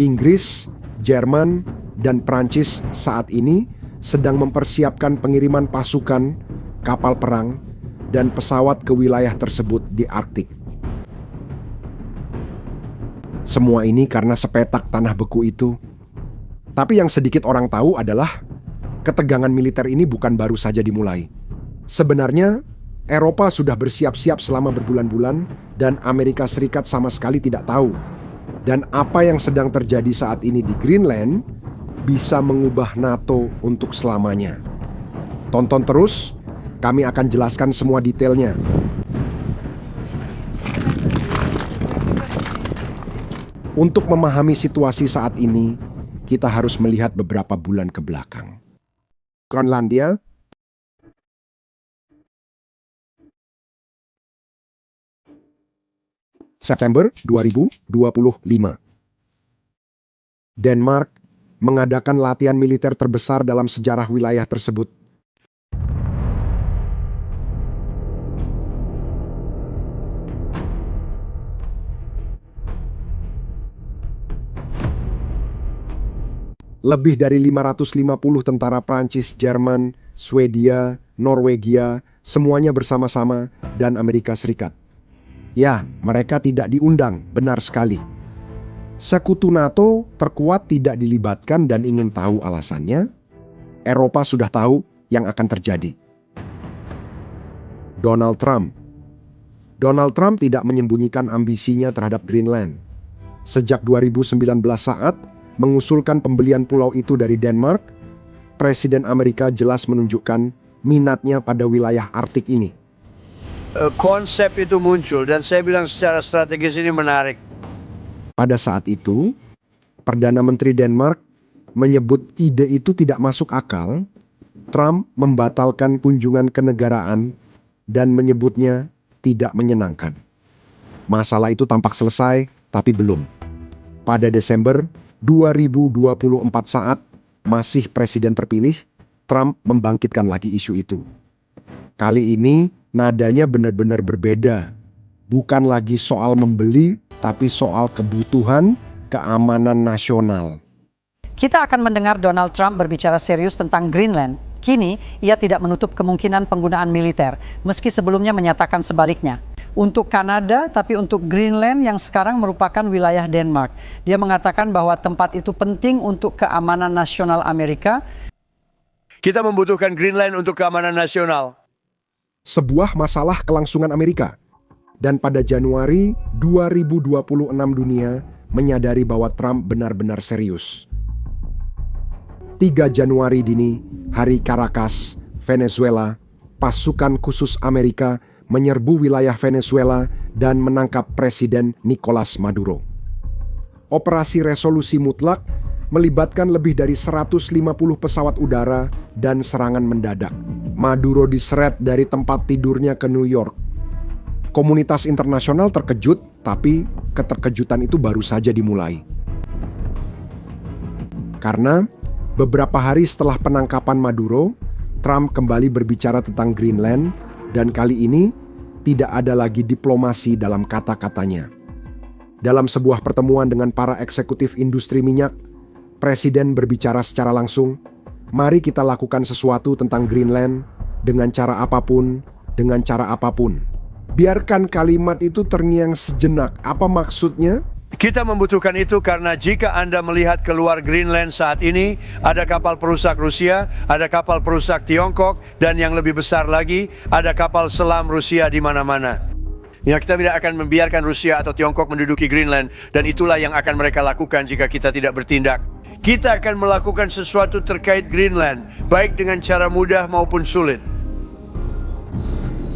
Inggris, Jerman, dan Prancis saat ini sedang mempersiapkan pengiriman pasukan, kapal perang, dan pesawat ke wilayah tersebut di Arktik. Semua ini karena sepetak tanah beku itu. Tapi yang sedikit orang tahu adalah ketegangan militer ini bukan baru saja dimulai. Sebenarnya, Eropa sudah bersiap-siap selama berbulan-bulan dan Amerika Serikat sama sekali tidak tahu. Dan apa yang sedang terjadi saat ini di Greenland bisa mengubah NATO untuk selamanya. Tonton terus, kami akan jelaskan semua detailnya. Untuk memahami situasi saat ini, kita harus melihat beberapa bulan ke belakang. Groenlandia, September 2025. Denmark mengadakan latihan militer terbesar dalam sejarah wilayah tersebut. Lebih dari 550 tentara Prancis, Jerman, Swedia, Norwegia, semuanya bersama-sama, dan Amerika Serikat. Ya, mereka tidak diundang, benar sekali. Sekutu NATO terkuat tidak dilibatkan dan ingin tahu alasannya. Eropa sudah tahu yang akan terjadi. Donald Trump. Donald Trump tidak menyembunyikan ambisinya terhadap Greenland. Sejak 2019 saat mengusulkan pembelian pulau itu dari Denmark, Presiden Amerika jelas menunjukkan minatnya pada wilayah Arktik ini. Konsep itu muncul dan saya bilang secara strategis ini menarik. Pada saat itu, Perdana Menteri Denmark menyebut ide itu tidak masuk akal. Trump membatalkan kunjungan kenegaraan dan menyebutnya tidak menyenangkan. Masalah itu tampak selesai, tapi belum. Pada Desember 2024 saat masih presiden terpilih, Trump membangkitkan lagi isu itu. Kali ini nadanya benar-benar berbeda. Bukan lagi soal membeli, tapi soal kebutuhan keamanan nasional. Kita akan mendengar Donald Trump berbicara serius tentang Greenland. Kini, ia tidak menutup kemungkinan penggunaan militer, meski sebelumnya menyatakan sebaliknya. Untuk Kanada, tapi untuk Greenland yang sekarang merupakan wilayah Denmark. Dia mengatakan bahwa tempat itu penting untuk keamanan nasional Amerika. Kita membutuhkan Greenland untuk keamanan nasional. Sebuah masalah kelangsungan Amerika. Dan pada Januari 2026 dunia menyadari bahwa Trump benar-benar serius. 3 Januari dini, hari Caracas, Venezuela, pasukan khusus Amerika menyerbu wilayah Venezuela dan menangkap Presiden Nicolas Maduro. Operasi Resolusi Mutlak melibatkan lebih dari 150 pesawat udara dan serangan mendadak. Maduro diseret dari tempat tidurnya ke New York. Komunitas internasional terkejut, tapi keterkejutan itu baru saja dimulai. Karena beberapa hari setelah penangkapan Maduro, Trump kembali berbicara tentang Greenland, dan kali ini tidak ada lagi diplomasi dalam kata-katanya. Dalam sebuah pertemuan dengan para eksekutif industri minyak, Presiden berbicara secara langsung, mari kita lakukan sesuatu tentang Greenland dengan cara apapun, dengan cara apapun. Biarkan kalimat itu terngiang sejenak. Apa maksudnya? Kita membutuhkan itu karena jika Anda melihat keluar Greenland saat ini, ada kapal perusak Rusia, ada kapal perusak Tiongkok, dan yang lebih besar lagi, ada kapal selam Rusia di mana-mana. Ya, kita tidak akan membiarkan Rusia atau Tiongkok menduduki Greenland, dan itulah yang akan mereka lakukan jika kita tidak bertindak. Kita akan melakukan sesuatu terkait Greenland, baik dengan cara mudah maupun sulit.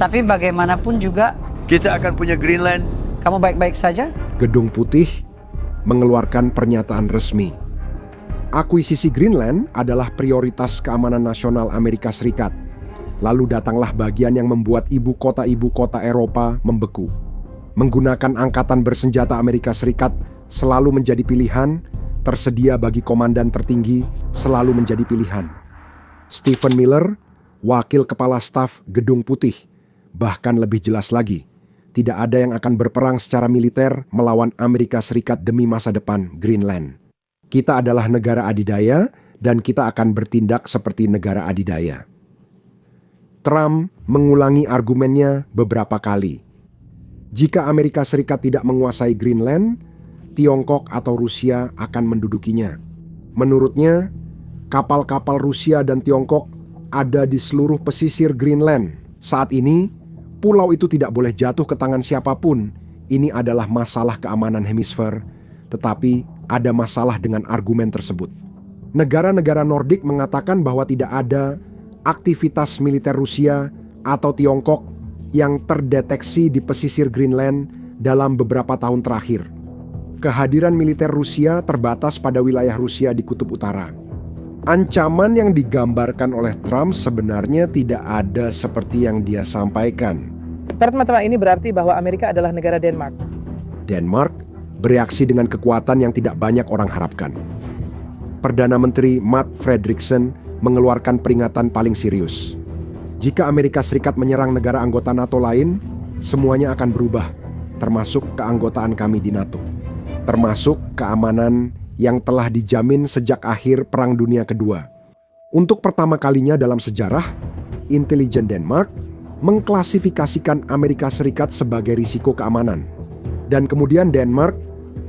Tapi bagaimanapun juga, Kita akan punya Greenland. kamu baik-baik saja? Gedung Putih mengeluarkan pernyataan resmi. Akuisisi Greenland adalah prioritas keamanan nasional Amerika Serikat. Lalu datanglah bagian yang membuat ibu kota Eropa membeku. Menggunakan angkatan bersenjata Amerika Serikat selalu menjadi pilihan, tersedia bagi komandan tertinggi selalu menjadi pilihan. Stephen Miller, wakil kepala staf Gedung Putih, bahkan lebih jelas lagi, tidak ada yang akan berperang secara militer melawan Amerika Serikat demi masa depan Greenland. Kita adalah negara adidaya dan kita akan bertindak seperti negara adidaya. Trump mengulangi argumennya beberapa kali. Jika Amerika Serikat tidak menguasai Greenland, Tiongkok atau Rusia akan mendudukinya. Menurutnya, kapal-kapal Rusia dan Tiongkok ada di seluruh pesisir Greenland. Saat ini, pulau itu tidak boleh jatuh ke tangan siapapun. Ini adalah masalah keamanan hemisfer, tetapi ada masalah dengan argumen tersebut. Negara-negara Nordik mengatakan bahwa tidak ada aktivitas militer Rusia atau Tiongkok yang terdeteksi di pesisir Greenland dalam beberapa tahun terakhir. Kehadiran militer Rusia terbatas pada wilayah Rusia di Kutub Utara. Ancaman yang digambarkan oleh Trump sebenarnya tidak ada seperti yang dia sampaikan. Para teman-teman, ini berarti bahwa Amerika adalah negara Denmark. Denmark bereaksi dengan kekuatan yang tidak banyak orang harapkan. Perdana Menteri Mette Frederiksen mengeluarkan peringatan paling serius. Jika Amerika Serikat menyerang negara anggota NATO lain, semuanya akan berubah, termasuk keanggotaan kami di NATO. Termasuk keamanan yang telah dijamin sejak akhir Perang Dunia Kedua. Untuk pertama kalinya dalam sejarah, intelijen Denmark mengklasifikasikan Amerika Serikat sebagai risiko keamanan. Dan kemudian Denmark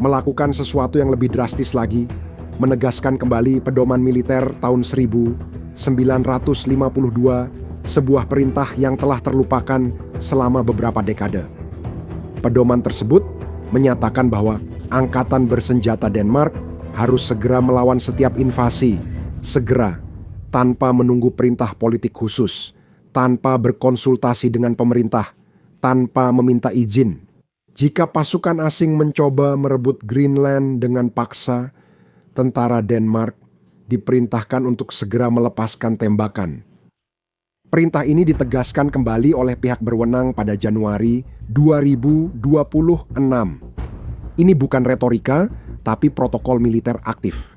melakukan sesuatu yang lebih drastis lagi, menegaskan kembali pedoman militer tahun 1952, sebuah perintah yang telah terlupakan selama beberapa dekade. Pedoman tersebut menyatakan bahwa angkatan bersenjata Denmark harus segera melawan setiap invasi, segera, tanpa menunggu perintah politik khusus, tanpa berkonsultasi dengan pemerintah, tanpa meminta izin. Jika pasukan asing mencoba merebut Greenland dengan paksa, tentara Denmark diperintahkan untuk segera melepaskan tembakan. Perintah ini ditegaskan kembali oleh pihak berwenang pada Januari 2026. Ini bukan retorika, tapi protokol militer aktif.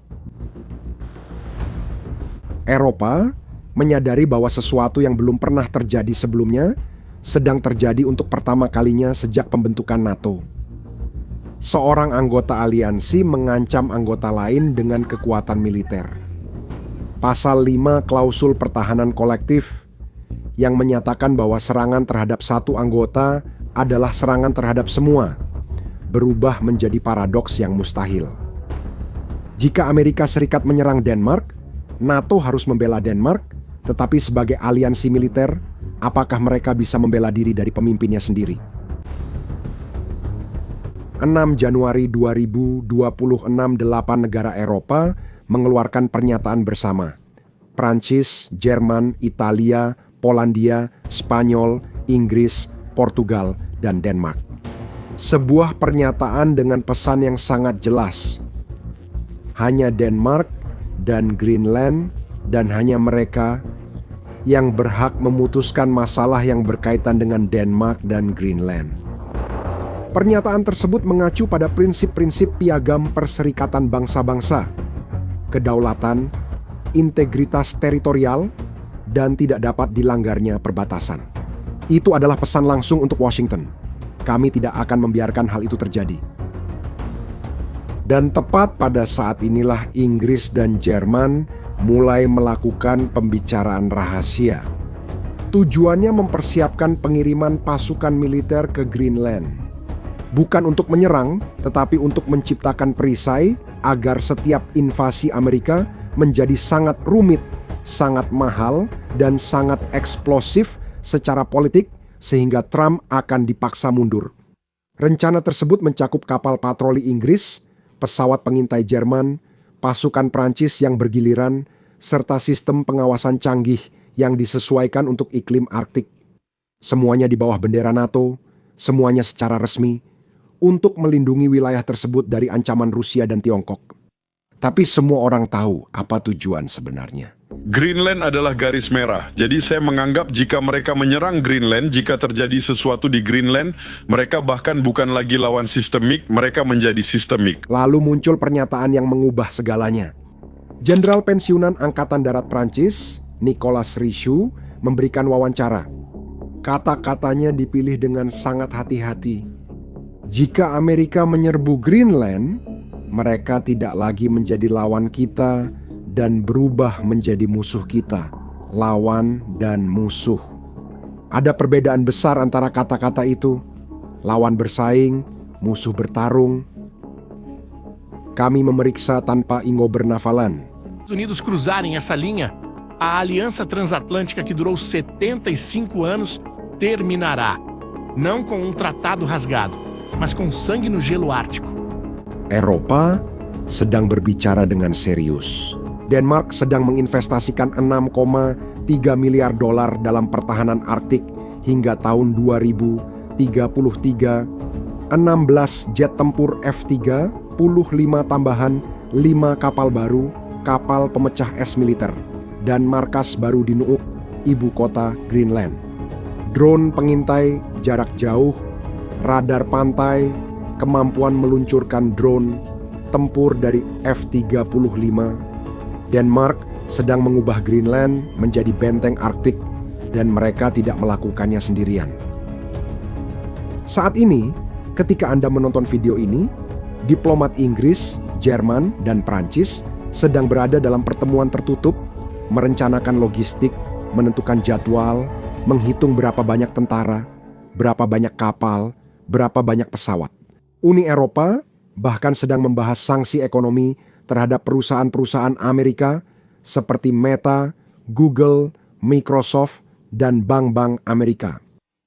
Eropa menyadari bahwa sesuatu yang belum pernah terjadi sebelumnya sedang terjadi untuk pertama kalinya sejak pembentukan NATO. Seorang anggota aliansi mengancam anggota lain dengan kekuatan militer. Pasal 5 klausul pertahanan kolektif yang menyatakan bahwa serangan terhadap satu anggota adalah serangan terhadap semua, berubah menjadi paradoks yang mustahil. Jika Amerika Serikat menyerang Denmark, NATO harus membela Denmark, tetapi sebagai aliansi militer, apakah mereka bisa membela diri dari pemimpinnya sendiri? 6 Januari 2026, 8 negara Eropa mengeluarkan pernyataan bersama. Prancis, Jerman, Italia, Polandia, Spanyol, Inggris, Portugal, dan Denmark. Sebuah pernyataan dengan pesan yang sangat jelas. Hanya Denmark dan Greenland dan hanya mereka yang berhak memutuskan masalah yang berkaitan dengan Denmark dan Greenland. Pernyataan tersebut mengacu pada prinsip-prinsip Piagam Perserikatan Bangsa-Bangsa, kedaulatan, integritas teritorial, dan tidak dapat dilanggarnya perbatasan. Itu adalah pesan langsung untuk Washington. Kami tidak akan membiarkan hal itu terjadi. Dan tepat pada saat inilah Inggris dan Jerman mulai melakukan pembicaraan rahasia. Tujuannya mempersiapkan pengiriman pasukan militer ke Greenland. Bukan untuk menyerang, tetapi untuk menciptakan perisai agar setiap invasi Amerika menjadi sangat rumit, sangat mahal, dan sangat eksplosif secara politik sehingga Trump akan dipaksa mundur. Rencana tersebut mencakup kapal patroli Inggris, pesawat pengintai Jerman, pasukan Prancis yang bergiliran, serta sistem pengawasan canggih yang disesuaikan untuk iklim Arktik. Semuanya di bawah bendera NATO, semuanya secara resmi, untuk melindungi wilayah tersebut dari ancaman Rusia dan Tiongkok. Tapi semua orang tahu apa tujuan sebenarnya. Greenland adalah garis merah. Jadi saya menganggap jika mereka menyerang Greenland, jika terjadi sesuatu di Greenland, mereka bahkan bukan lagi lawan sistemik, mereka menjadi sistemik. Lalu muncul pernyataan yang mengubah segalanya. Jenderal pensiunan Angkatan Darat Prancis, Nicolas Richoux, memberikan wawancara. Kata-katanya dipilih dengan sangat hati-hati. Jika Amerika menyerbu Greenland, mereka tidak lagi menjadi lawan kita dan berubah menjadi musuh kita. Lawan dan musuh. Ada perbedaan besar antara kata-kata itu. Lawan bersaing, musuh bertarung. Kami memeriksa tanpa ingobernafalan. Os Unidos cruzarem essa linha, a aliança transatlântica que durou 75 anos terminará. Não com um tratado rasgado, mas com sangue no gelo ártico. Eropa sedang berbicara dengan serius. Denmark sedang menginvestasikan 6,3 miliar dolar dalam pertahanan Arktik hingga tahun 2033. 16 jet tempur F-35 tambahan, 5 kapal baru, kapal pemecah es militer, dan markas baru di Nuuk, ibu kota Greenland. Drone pengintai jarak jauh, radar pantai, kemampuan meluncurkan drone tempur dari F-35. Denmark sedang mengubah Greenland menjadi benteng Arktik dan mereka tidak melakukannya sendirian. Saat ini, ketika Anda menonton video ini, diplomat Inggris, Jerman, dan Prancis sedang berada dalam pertemuan tertutup, merencanakan logistik, menentukan jadwal, menghitung berapa banyak tentara, berapa banyak kapal, berapa banyak pesawat. Uni Eropa bahkan sedang membahas sanksi ekonomi terhadap perusahaan-perusahaan Amerika seperti Meta, Google, Microsoft, dan bank-bank Amerika.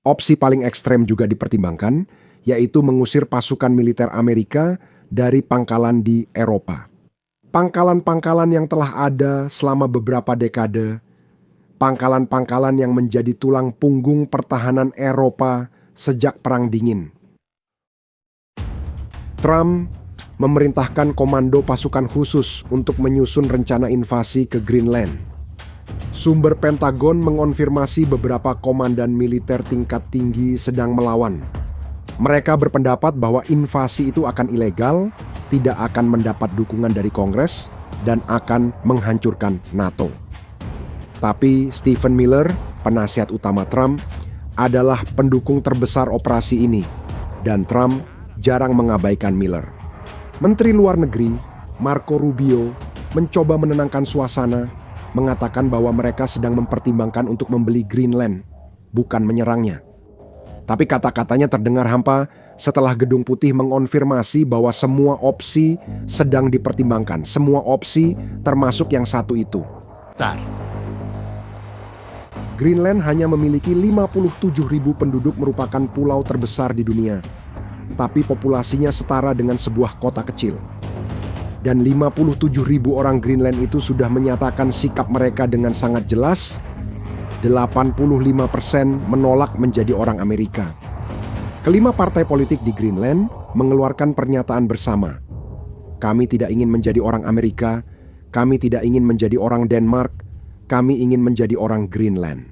Opsi paling ekstrem juga dipertimbangkan, yaitu mengusir pasukan militer Amerika dari pangkalan di Eropa. Pangkalan-pangkalan yang telah ada selama beberapa dekade, pangkalan-pangkalan yang menjadi tulang punggung pertahanan Eropa sejak Perang Dingin. Trump memerintahkan komando pasukan khusus untuk menyusun rencana invasi ke Greenland. Sumber Pentagon mengonfirmasi beberapa komandan militer tingkat tinggi sedang melawan. Mereka berpendapat bahwa invasi itu akan ilegal, tidak akan mendapat dukungan dari Kongres, dan akan menghancurkan NATO. Tapi Stephen Miller, penasihat utama Trump, adalah pendukung terbesar operasi ini, dan Trump jarang mengabaikan Miller. Menteri Luar Negeri Marco Rubio mencoba menenangkan suasana, mengatakan bahwa mereka sedang mempertimbangkan untuk membeli Greenland, bukan menyerangnya. Tapi kata-katanya terdengar hampa setelah Gedung Putih mengonfirmasi bahwa semua opsi sedang dipertimbangkan. Semua opsi termasuk yang satu itu. Greenland hanya memiliki 57.000 penduduk, merupakan pulau terbesar di dunia. Tapi populasinya setara dengan sebuah kota kecil. Dan 57.000 orang Greenland itu sudah menyatakan sikap mereka dengan sangat jelas. 85% menolak menjadi orang Amerika. Kelima partai politik di Greenland mengeluarkan pernyataan bersama. Kami tidak ingin menjadi orang Amerika, kami tidak ingin menjadi orang Denmark, kami ingin menjadi orang Greenland.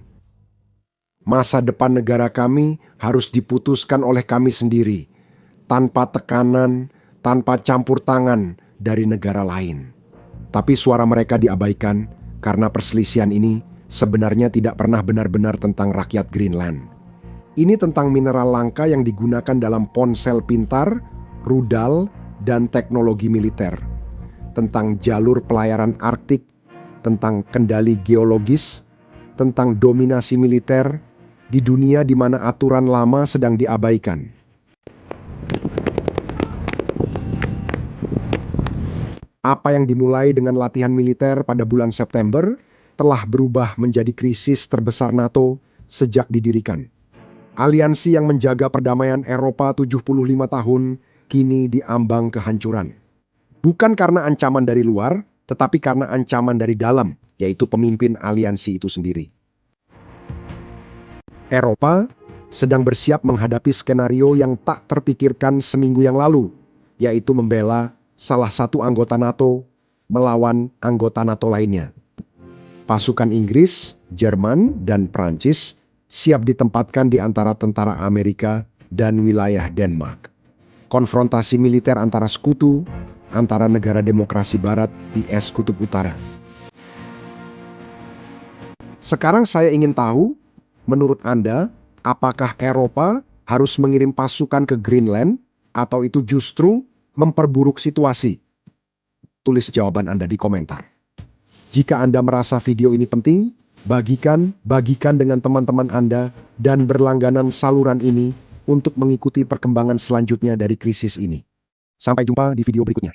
Masa depan negara kami harus diputuskan oleh kami sendiri, tanpa tekanan, tanpa campur tangan dari negara lain. Tapi suara mereka diabaikan karena perselisihan ini sebenarnya tidak pernah benar-benar tentang rakyat Greenland. Ini tentang mineral langka yang digunakan dalam ponsel pintar, rudal, dan teknologi militer. Tentang jalur pelayaran Arktik, tentang kendali geologis, tentang dominasi militer di dunia di mana aturan lama sedang diabaikan. Apa yang dimulai dengan latihan militer pada bulan September telah berubah menjadi krisis terbesar NATO sejak didirikan. Aliansi yang menjaga perdamaian Eropa 75 tahun kini diambang kehancuran. Bukan karena ancaman dari luar, tetapi karena ancaman dari dalam, yaitu pemimpin aliansi itu sendiri. Eropa sedang bersiap menghadapi skenario yang tak terpikirkan seminggu yang lalu, yaitu membela salah satu anggota NATO melawan anggota NATO lainnya. Pasukan Inggris, Jerman, dan Prancis siap ditempatkan di antara tentara Amerika dan wilayah Denmark. Konfrontasi militer antara sekutu, antara negara demokrasi barat di es kutub utara. Sekarang saya ingin tahu, menurut Anda, apakah Eropa harus mengirim pasukan ke Greenland atau itu justru memperburuk situasi Tulis jawaban Anda di komentar. Jika Anda merasa video ini penting, bagikan dengan teman-teman Anda dan berlangganan saluran ini untuk mengikuti perkembangan selanjutnya dari krisis ini. Sampai jumpa di video berikutnya.